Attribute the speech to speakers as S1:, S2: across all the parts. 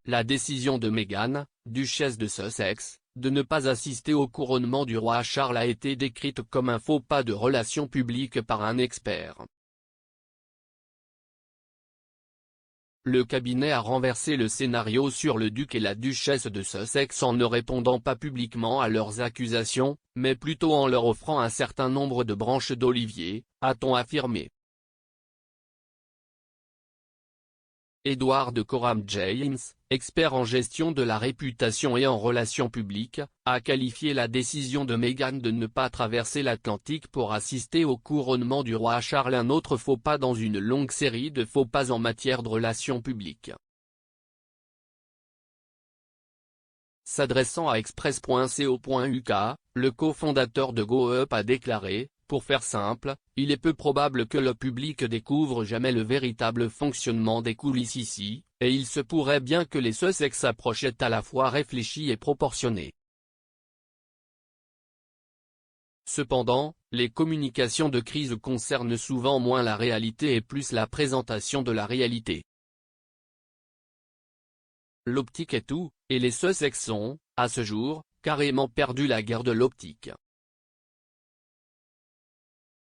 S1: la décision de Meghan, duchesse de Sussex, de ne pas assister au couronnement du roi Charles a été décrite comme un faux pas de relations publiques par un expert. Le cabinet a renversé le scénario sur le duc et la duchesse de Sussex en ne répondant pas publiquement à leurs accusations, mais plutôt en leur offrant un certain nombre de branches d'olivier, a-t-on affirmé. Edward Coram James, expert en gestion de la réputation et en relations publiques, a qualifié la décision de Meghan de ne pas traverser l'Atlantique pour assister au couronnement du roi Charles un autre faux pas dans une longue série de faux pas en matière de relations publiques. S'adressant à Express.co.uk, le cofondateur de GoUp a déclaré: pour faire simple, il est peu probable que le public découvre jamais le véritable fonctionnement des coulisses ici, et il se pourrait bien que les Sussex approchent à la fois réfléchis et proportionnés. Cependant, les communications de crise concernent souvent moins la réalité et plus la présentation de la réalité. L'optique est tout, et les Sussex ont, à ce jour, carrément perdu la guerre de l'optique.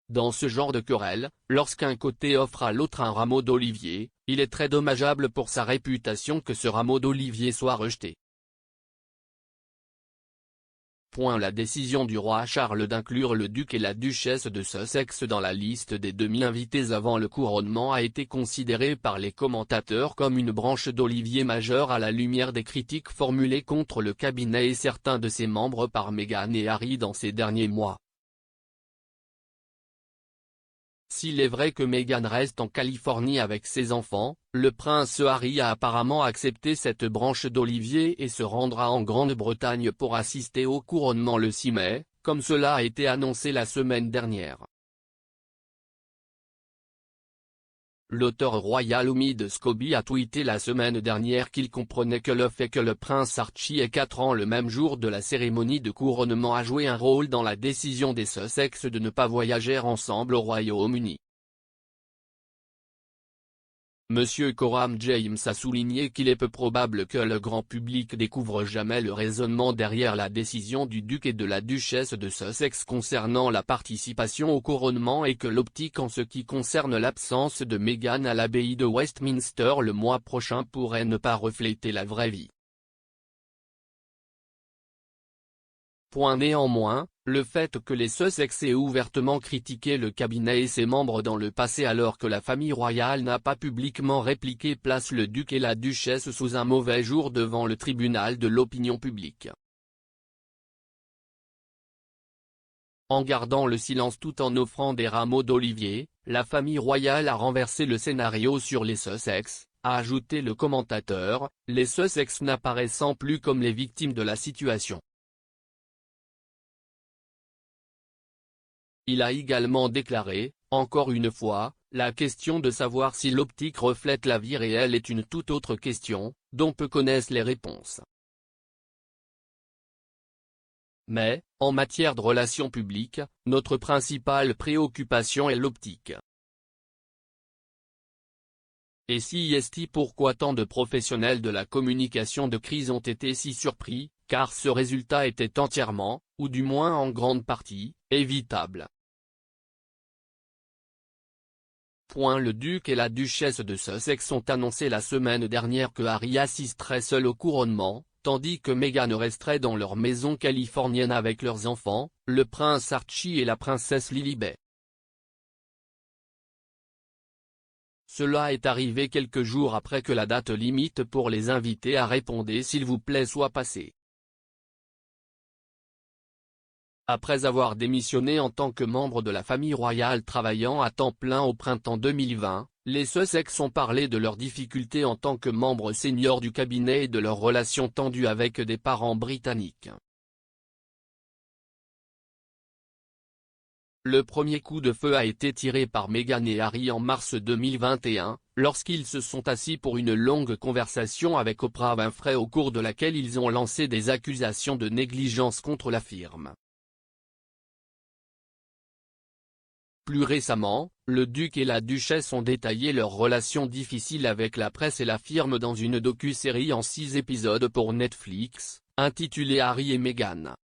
S1: Dans ce genre de querelle, lorsqu'un côté offre à l'autre un rameau d'olivier, il est très dommageable pour sa réputation que ce rameau d'olivier soit rejeté. La décision du roi Charles d'inclure le duc et la duchesse de Sussex dans la liste des 2000 invités avant le couronnement a été considérée par les commentateurs comme une branche d'olivier majeure à la lumière des critiques formulées contre le cabinet et certains de ses membres par Meghan et Harry dans ces derniers mois. S'il est vrai que Meghan reste en Californie avec ses enfants, le prince Harry a apparemment accepté cette branche d'olivier et se rendra en Grande-Bretagne pour assister au couronnement le 6 mai, comme cela a été annoncé la semaine dernière. L'auteur royal Omid Scobie a tweeté la semaine dernière qu'il comprenait que le fait que le prince Archie ait 4 ans le même jour de la cérémonie de couronnement a joué un rôle dans la décision des Sussex de ne pas voyager ensemble au Royaume-Uni. Monsieur Coram James a souligné qu'il est peu probable que le grand public découvre jamais le raisonnement derrière la décision du duc et de la duchesse de Sussex concernant la participation au couronnement et que l'optique en ce qui concerne l'absence de Meghan à l'abbaye de Westminster le mois prochain pourrait ne pas refléter la vraie vie. Néanmoins, le fait que les Sussex aient ouvertement critiqué le cabinet et ses membres dans le passé alors que la famille royale n'a pas publiquement répliqué place le duc et la duchesse sous un mauvais jour devant le tribunal de l'opinion publique. En gardant le silence tout en offrant des rameaux d'olivier, la famille royale a renversé le scénario sur les Sussex, a ajouté le commentateur, les Sussex n'apparaissant plus comme les victimes de la situation. Il a également déclaré, encore une fois, la question de savoir si l'optique reflète la vie réelle est une toute autre question, dont peu connaissent les réponses. Mais, en matière de relations publiques, notre principale préoccupation est l'optique. Et si est pourquoi tant de professionnels de la communication de crise ont été si surpris, car ce résultat était entièrement, ou du moins en grande partie, évitable. Le duc et la duchesse de Sussex ont annoncé la semaine dernière que Harry assisterait seul au couronnement, tandis que Meghan resterait dans leur maison californienne avec leurs enfants, le prince Archie et la princesse Lilibet. Cela est arrivé quelques jours après que la date limite pour les invités à répondre s'il vous plaît soit passée. Après avoir démissionné en tant que membre de la famille royale travaillant à temps plein au printemps 2020, les Sussex ont parlé de leurs difficultés en tant que membres seniors du cabinet et de leurs relations tendues avec des parents britanniques. Le premier coup de feu a été tiré par Meghan et Harry en mars 2021, lorsqu'ils se sont assis pour une longue conversation avec Oprah Winfrey au cours de laquelle ils ont lancé des accusations de négligence contre la firme. Plus récemment, le duc et la duchesse ont détaillé leur relation difficile avec la presse et l'affirment dans une docu-série en 6 épisodes pour Netflix, intitulée Harry et Meghan.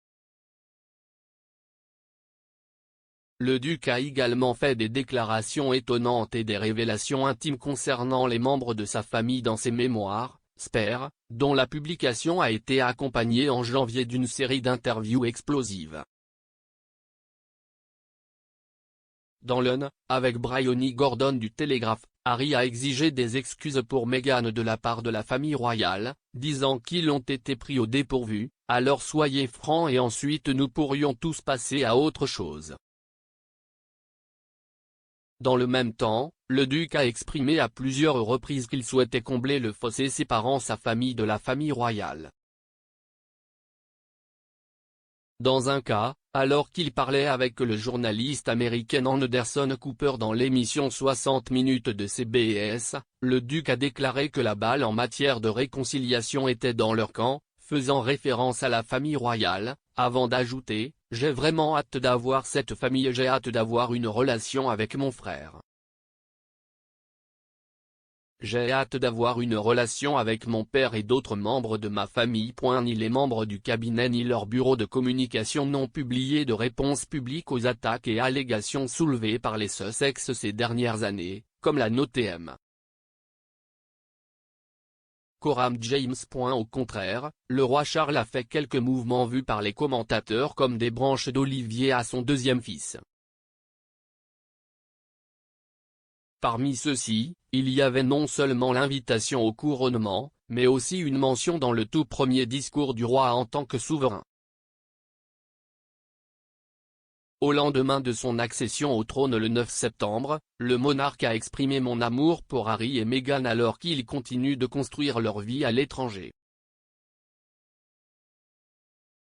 S1: Le duc a également fait des déclarations étonnantes et des révélations intimes concernant les membres de sa famille dans ses mémoires, Spare, dont la publication a été accompagnée en janvier d'une série d'interviews explosives. Dans l'Un, avec Bryony Gordon du Télégraphe, Harry a exigé des excuses pour Meghan de la part de la famille royale, disant qu'ils ont été pris au dépourvu, alors soyez francs et ensuite nous pourrions tous passer à autre chose. Dans le même temps, le duc a exprimé à plusieurs reprises qu'il souhaitait combler le fossé séparant sa famille de la famille royale. Dans un cas, alors qu'il parlait avec le journaliste américain Anderson Cooper dans l'émission 60 minutes de CBS, le duc a déclaré que la balle en matière de réconciliation était dans leur camp, faisant référence à la famille royale, avant d'ajouter « J'ai vraiment hâte d'avoir cette famille, j'ai hâte d'avoir une relation avec mon frère. J'ai hâte d'avoir une relation avec mon père et d'autres membres de ma famille. » Ni les membres du cabinet ni leur bureau de communication n'ont publié de réponse publique aux attaques et allégations soulevées par les Sussex ces dernières années, comme l'a noté M. Coram James. Au contraire, le roi Charles a fait quelques mouvements vus par les commentateurs comme des branches d'olivier à son deuxième fils. Parmi ceux-ci, il y avait non seulement l'invitation au couronnement, mais aussi une mention dans le tout premier discours du roi en tant que souverain. Au lendemain de son accession au trône le 9 septembre, le monarque a exprimé mon amour pour Harry et Meghan alors qu'ils continuent de construire leur vie à l'étranger.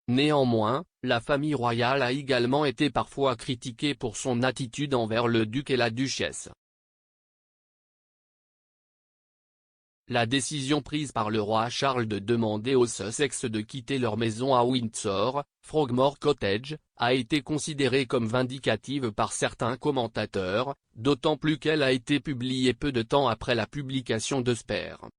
S1: Néanmoins, la famille royale a également été parfois critiquée pour son attitude envers le duc et la duchesse. La décision prise par le roi Charles de demander aux Sussex de quitter leur maison à Windsor, Frogmore Cottage, a été considérée comme vindicative par certains commentateurs, d'autant plus qu'elle a été publiée peu de temps après la publication de Spare.